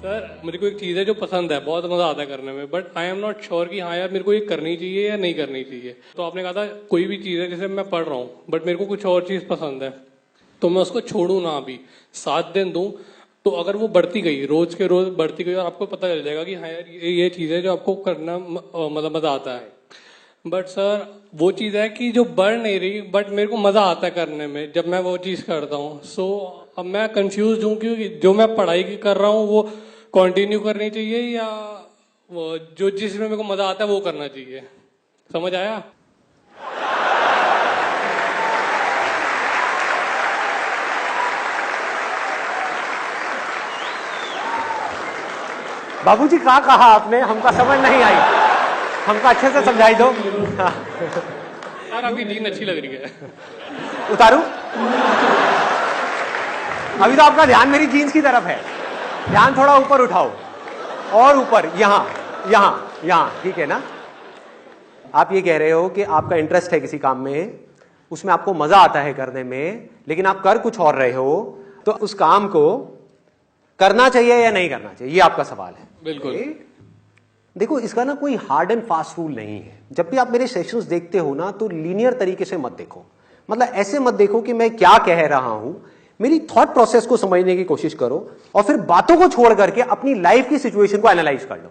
Sir मेरे को एक चीज़ है जो पसंद है, बहुत मज़ा आता है करने में, but I am not sure कि हाँ यार मेरे को ये करनी चाहिए या नहीं करनी चाहिए। तो आपने कहा था कोई भी चीज़ है, जैसे मैं पढ़ रहा हूँ बट मेरे को कुछ और चीज़ पसंद है, तो मैं उसको छोड़ूं ना, अभी 7 दिन दूं, तो अगर वो बढ़ती गई, रोज के रोज बढ़ती गई, और आपको पता चल जाएगा कि हाँ यार ये चीज़ है जो आपको करना मतलब मज़ा आता है। बट सर वो चीज़ है कि जो बढ़ नहीं रही, बट मेरे को मज़ा आता है करने में जब मैं वो चीज़ करता हूँ। सो अब मैं कंफ्यूज हूँ कि जो मैं पढ़ाई की कर रहा हूँ वो कंटिन्यू करनी चाहिए या वो जो जिसमें मेरे को मज़ा आता है वो करना चाहिए। समझ आया? बाबूजी क्या कहा आपने, हमका समझ नहीं आई, हमका अच्छे से समझाई दो। यार आपकी जीन अच्छी लग रही है। उतारू? अभी तो आपका ध्यान मेरी जीन्स की तरफ है, ध्यान थोड़ा ऊपर उठाओ और ऊपर, यहां यहां यहां, ठीक है ना? आप ये कह रहे हो कि आपका इंटरेस्ट है किसी काम में, उसमें आपको मजा आता है करने में, लेकिन आप कर कुछ और रहे हो, तो उस काम को करना चाहिए या नहीं करना चाहिए, ये आपका सवाल है। बिल्कुल। देखो, इसका ना कोई हार्ड एंड फास्ट रूल नहीं है। जब भी आप मेरे सेशंस देखते हो ना, तो लीनियर तरीके से मत देखो, मतलब ऐसे मत देखो कि मैं क्या कह रहा हूं, मेरी थॉट प्रोसेस को समझने की कोशिश करो और फिर बातों को छोड़ करके अपनी लाइफ की सिचुएशन को एनालाइज कर लो।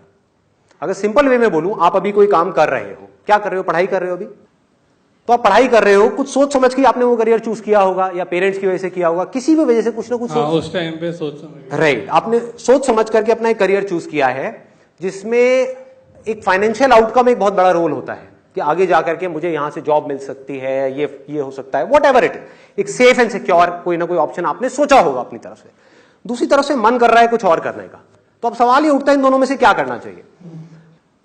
अगर सिंपल वे में बोलूं, आप अभी कोई काम कर रहे हो, क्या कर रहे हो, पढ़ाई कर रहे हो अभी, तो आप पढ़ाई कर रहे हो, कुछ सोच समझ के आपने वो करियर चूज किया होगा, या पेरेंट्स की वजह से किया होगा, किसी भी वजह से कुछ ना कुछ उस टाइम पे सोच समझ, राइट, आपने सोच समझ करके अपना एक करियर चूज किया है, जिसमें एक फाइनेंशियल आउटकम एक बहुत बड़ा रोल होता है कि आगे जाकर के मुझे यहां से जॉब मिल सकती है, ये हो सकता है, वॉट एवर इट, एक सेफ एंड सिक्योर कोई ना कोई ऑप्शन आपने सोचा होगा अपनी तरफ से। दूसरी तरफ से मन कर रहा है कुछ और करने का, तो अब सवाल ये उठता है इन दोनों में से क्या करना चाहिए।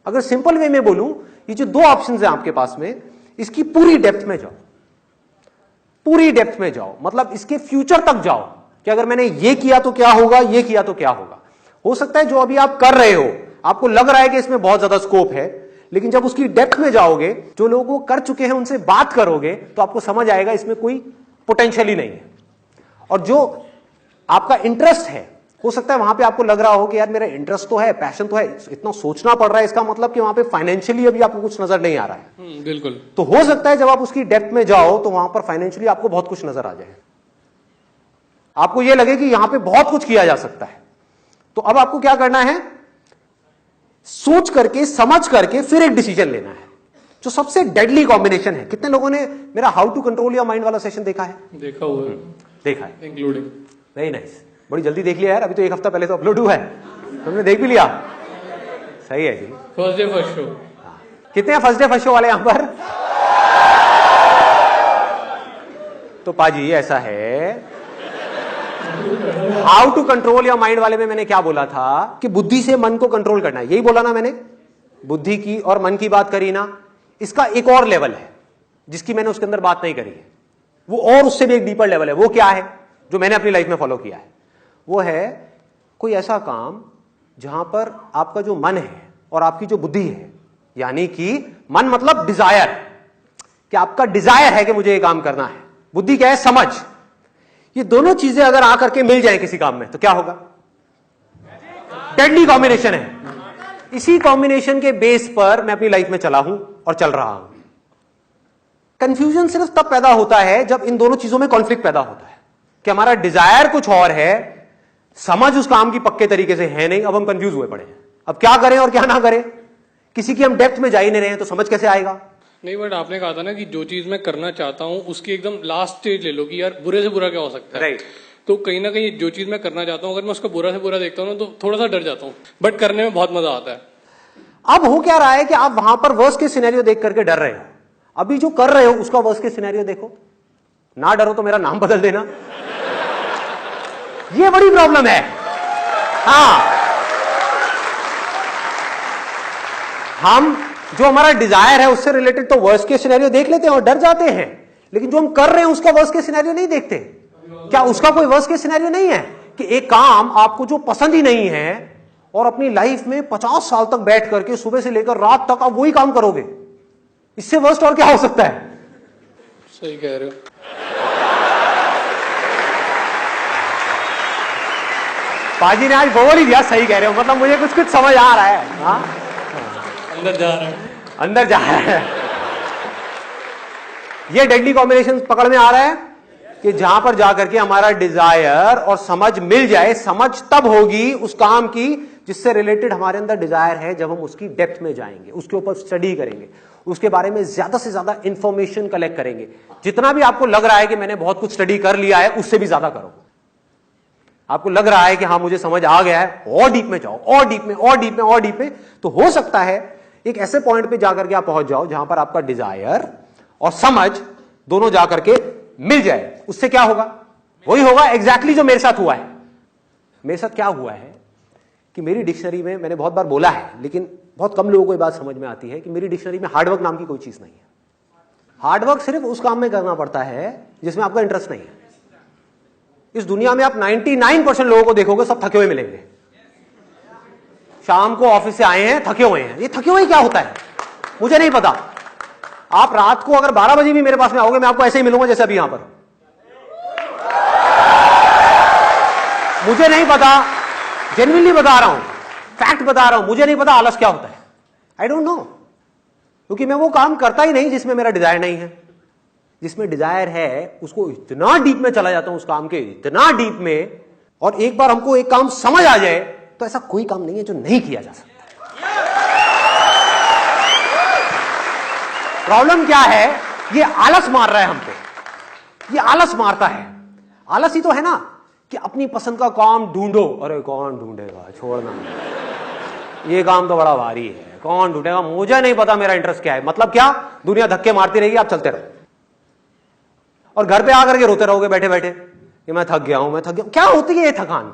अगर सिंपल वे में बोलूं, ये जो दो ऑप्शन है आपके पास में, इसकी पूरी डेप्थ में जाओ, पूरी डेप्थ में जाओ, मतलब इसके फ्यूचर तक जाओ कि अगर मैंने ये किया तो क्या होगा, ये किया तो क्या होगा। हो सकता है जो अभी आप कर रहे हो आपको लग रहा है कि इसमें बहुत ज्यादा स्कोप है, लेकिन जब उसकी डेप्थ में जाओगे, जो लोग वो कर चुके हैं उनसे बात करोगे, तो आपको समझ आएगा इसमें कोई पोटेंशियल ही नहीं है। और जो आपका इंटरेस्ट है, हो सकता है वहां पे आपको लग रहा हो कि यार मेरा इंटरेस्ट तो है, पैशन तो है, इतना सोचना पड़ रहा है, इसका मतलब कि वहां पे फाइनेंशियली अभी आपको कुछ नजर नहीं आ रहा है। बिल्कुल। तो हो सकता है जब आप उसकी डेप्थ में जाओ तो वहां पर फाइनेंशियली आपको बहुत कुछ नजर आ जाए, आपको यह लगे कि यहां पे बहुत कुछ किया जा सकता है। तो अब आपको क्या करना है, सोच करके समझ करके फिर एक डिसीजन लेना है, जो सबसे डेडली कॉम्बिनेशन है। कितने लोगों ने मेरा how to control your mind वाला सेशन देखा है? देखा हुआ है। देखा है, इंक्लूडिंग। वेरी नाइस, बड़ी जल्दी देख लिया यार, अभी तो एक हफ्ता पहले तो अपलोड हुआ है, तुमने देख भी लिया, सही है जी। First day first show. कितने फर्स्ट डे फर्स्ट शो वाले यहां पर? तो पाजी ऐसा है, how to control your mind वाले में मैंने क्या बोला था कि बुद्धि से मन को कंट्रोल करना है, यही बोला ना मैंने, बुद्धि की और मन की बात करी ना। इसका एक और लेवल है जिसकी मैंने उसके अंदर बात नहीं करी है, वो और उससे भी एक डीपर लेवल है। वो क्या है जो मैंने अपनी लाइफ में फॉलो किया है? वो है कोई ऐसा काम जहां पर आपका जो मन है और आपकी जो बुद्धि है, यानी कि मन मतलब डिजायर, कि आपका डिजायर है कि मुझे ये काम करना है, बुद्धि क्या है, समझ, ये दोनों चीजें अगर आकर के मिल जाए किसी काम में तो क्या होगा? डेडली कॉम्बिनेशन है। इसी कॉम्बिनेशन के बेस पर मैं अपनी लाइफ में चला हूं और चल रहा हूं। कंफ्यूजन सिर्फ तब पैदा होता है जब इन दोनों चीजों में कॉन्फ्लिक्ट पैदा होता है कि हमारा डिजायर कुछ और है, समझ उस काम की पक्के तरीके से है नहीं, अब हम कंफ्यूज हुए पड़े हैं, अब क्या करें और क्या ना करें। किसी की हम डेप्थ में जा ही नहीं रहे हैं तो समझ कैसे आएगा? नहीं, बट आपने कहा था ना कि जो चीज मैं करना चाहता हूँ उसकी एकदम लास्ट स्टेज ले लो कि यार बुरे से बुरा क्या हो सकता है। राइट। तो कहीं ना कहीं जो चीज मैं करना चाहता हूँ अगर मैं उसको बुरा से बुरा देखता हूँ ना तो थोड़ा सा डर जाता हूँ, बट करने में बहुत मजा आता है। अब हो क्या रहा है कि आप वहां पर वर्स्ट के सिनेरियो देख करके डर रहे हो, अभी जो कर रहे हो उसका वर्स्ट के सिनेरियो देखो, ना डरो तो मेरा नाम बदल देना। ये बड़ी प्रॉब्लम है। हाँ, हम जो हमारा डिजायर है उससे रिलेटेड तो वर्स्ट के सिनेरियो देख लेते हैं और डर जाते हैं, लेकिन जो हम कर रहे हैं उसका वर्स्ट के सिनेरियो नहीं देखते। क्या उसका कोई वर्स्ट के सिनेरियो नहीं है कि एक काम आपको जो पसंद ही नहीं है और अपनी लाइफ में 50 साल तक बैठ करके सुबह से लेकर रात तक आप वही काम करोगे, इससे वर्स्ट और क्या हो सकता है? सही कह रहे हो। पाजी ने आज बोल ही दिया, सही कह रहे हो, मतलब मुझे कुछ कुछ समझ आ रहा है। हाँ, अंदर जा रहा है, अंदर जा रहा है। ये डेडली कॉम्बिनेशन पकड़ में आ रहा है कि जहां पर जाकर के हमारा डिजायर और समझ मिल जाए। समझ तब होगी उस काम की जिससे रिलेटेड हमारे अंदर डिजायर है, जब हम उसकी डेप्थ में जाएंगे, उसके ऊपर स्टडी करेंगे, उसके बारे में ज्यादा से ज्यादा इंफॉर्मेशन कलेक्ट करेंगे। जितना भी आपको लग रहा है कि मैंने बहुत कुछ स्टडी कर लिया है, उससे भी ज्यादा करो। आपको लग रहा है कि हाँ मुझे समझ आ गया है, और डीप में जाओ, और डीप में, और डीप में, और डीप में। तो हो सकता है एक ऐसे पॉइंट पे जाकर के आप पहुंच जाओ जहां पर आपका डिजायर और समझ दोनों जाकर के मिल जाए। उससे क्या होगा? वही होगा एग्जैक्टली जो मेरे साथ हुआ है। मेरे साथ क्या हुआ है कि मेरी डिक्शनरी में, मैंने बहुत बार बोला है लेकिन बहुत कम लोगों को ये बात समझ में आती है कि मेरी डिक्शनरी में हार्डवर्क नाम की कोई चीज नहीं है। हार्डवर्क सिर्फ उस काम में करना पड़ता है जिसमें आपका इंटरेस्ट नहीं है। इस दुनिया में आप 99% लोगों को देखोगे, सब थके हुए मिलेंगे। शाम को ऑफिस से आए हैं, थके हुए हैं। ये थके हुए क्या होता है मुझे नहीं पता। आप रात को अगर 12 बजे भी मेरे पास में आओगे, मैं आपको ऐसे ही मिलूंगा जैसे अभी यहां पर। मुझे नहीं पता, जेन्युइनली बता रहा हूं, फैक्ट बता रहा हूं, मुझे नहीं पता आलस क्या होता है। आई डोंट नो, क्योंकि मैं वो काम करता ही नहीं जिसमें मेरा डिजायर नहीं है। जिसमें डिजायर है उसको इतना डीप में चला जाता हूं, उस काम के इतना डीप में। और एक बार हमको एक काम समझ आ जाए तो ऐसा कोई काम नहीं है जो नहीं किया जा सकता। प्रॉब्लम क्या है? ये आलस मार रहा है हमको। ये आलस मारता है। आलस ही तो है ना कि अपनी पसंद का काम ढूंढो। अरे कौन ढूंढेगा, छोड़ना, ये काम तो बड़ा भारी है, कौन ढूंढेगा, मुझे नहीं पता मेरा इंटरेस्ट क्या है। मतलब क्या? दुनिया धक्के मारती रहेगी, आप चलते रहो और घर पे आकर के रोते रहोगे बैठे बैठे कि मैं थक गया हूं, मैं थक गया हूं। क्या होती है ये थकान?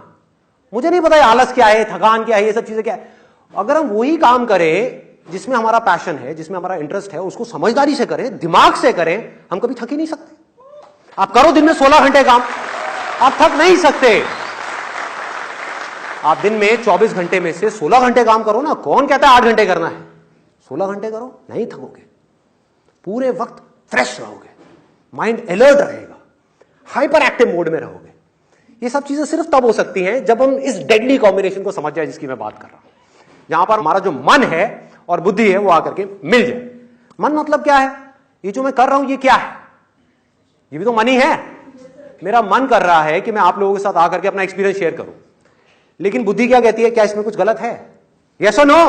मुझे नहीं पता ये आलस क्या है, थकान क्या है, ये सब चीजें क्या है। अगर हम वही काम करें जिसमें हमारा पैशन है, जिसमें हमारा इंटरेस्ट है, उसको समझदारी से करें, दिमाग से करें, हम कभी थक ही नहीं सकते। आप करो दिन में 16 घंटे काम, आप थक नहीं सकते। आप दिन में 24 घंटे में से 16 घंटे काम करो ना। कौन कहता है 8 घंटे करना है? 16 घंटे करो, नहीं थकोगे। पूरे वक्त फ्रेश रहोगे, माइंड अलर्ट रहेगा, हाइपर एक्टिव मोड में रहोगे। ये सब चीजें सिर्फ तब हो सकती हैं जब हम इस डेडली कॉम्बिनेशन को समझ जाए जिसकी मैं बात कर रहा हूं, जहां पर हमारा जो मन है और बुद्धि है वो आकर के मिल जाए। मन मतलब क्या है? ये जो मैं कर रहा हूं ये क्या है? ये भी तो मन ही है। मेरा मन कर रहा है कि मैं आप लोगों के साथ आकर के अपना एक्सपीरियंस शेयर करूं, लेकिन बुद्धि क्या कहती है? क्या इसमें कुछ गलत है? यस और नो?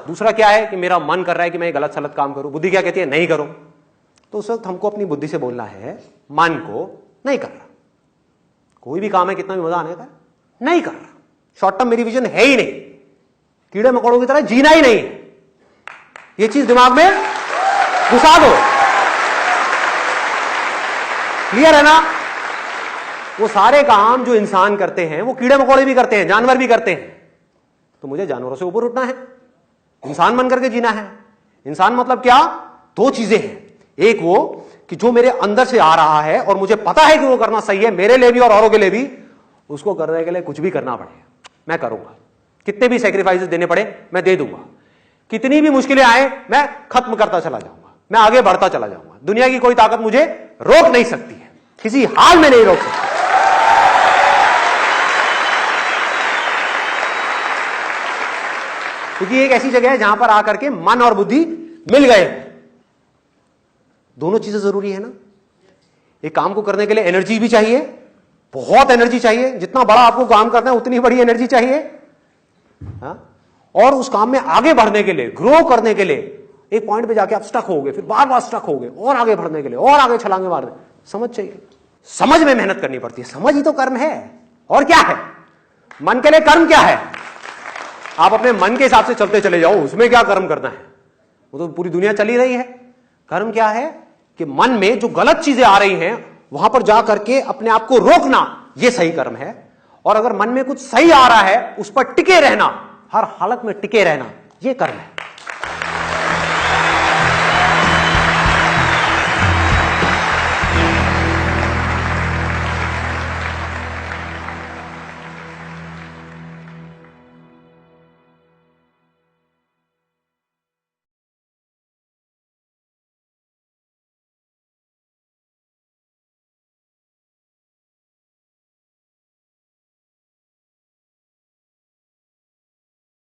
दूसरा क्या है कि मेरा मन कर रहा है कि मैं गलत सलत काम करूं, बुद्धि क्या कहती है? नहीं करो। तो उस वक्त हमको अपनी बुद्धि से बोलना है, मन को नहीं कर रहा। कोई भी काम है कितना भी मजा आने का, नहीं कर रहा। शॉर्ट टर्म मेरी विजन है ही नहीं, कीड़े मकोड़ों की तरह जीना ही नहीं है। ये चीज दिमाग में घुसा दो। क्लियर है ना? वो सारे काम जो इंसान करते हैं वो कीड़े मकोड़े भी करते हैं, जानवर भी करते हैं। तो मुझे जानवरों से ऊपर उठना है, इंसान बन करके जीना है। इंसान मतलब क्या? दो चीजें हैं। एक वो कि जो मेरे अंदर से आ रहा है और मुझे पता है कि वो करना सही है मेरे लिए भी और औरों के लिए भी, उसको करने के लिए कुछ भी करना पड़े मैं करूंगा। कितने भी सैक्रिफाइसेस देने पड़े मैं दे दूंगा। कितनी भी मुश्किलें आए मैं खत्म करता चला जाऊंगा, मैं आगे बढ़ता चला जाऊंगा। दुनिया की कोई ताकत मुझे रोक नहीं सकती है, किसी हाल में नहीं रोक सकती। क्योंकि एक ऐसी जगह है जहां पर आकर के मन और बुद्धि मिल गए। दोनों चीजें जरूरी है ना। एक काम को करने के लिए एनर्जी भी चाहिए, बहुत एनर्जी चाहिए। जितना बड़ा आपको काम करना है उतनी बड़ी एनर्जी चाहिए। हाँ? और उस काम में आगे बढ़ने के लिए, ग्रो करने के लिए एक पॉइंट पे जाके आप स्टक होगे, फिर बार बार स्टक होगे और आगे बढ़ने के लिए और आगे छलांगे मारने। समझ चाहिए, समझ में मेहनत करनी पड़ती है। समझ ही तो कर्म है। और क्या है? मन के लिए कर्म क्या है? आप अपने मन के हिसाब से चलते चले जाओ, उसमें क्या कर्म करना है? वो तो पूरी दुनिया चली रही है। कर्म क्या है कि मन में जो गलत चीजें आ रही हैं वहां पर जा करके अपने आप को रोकना, यह सही कर्म है। और अगर मन में कुछ सही आ रहा है उस पर टिके रहना, हर हालत में टिके रहना, यह कर्म है।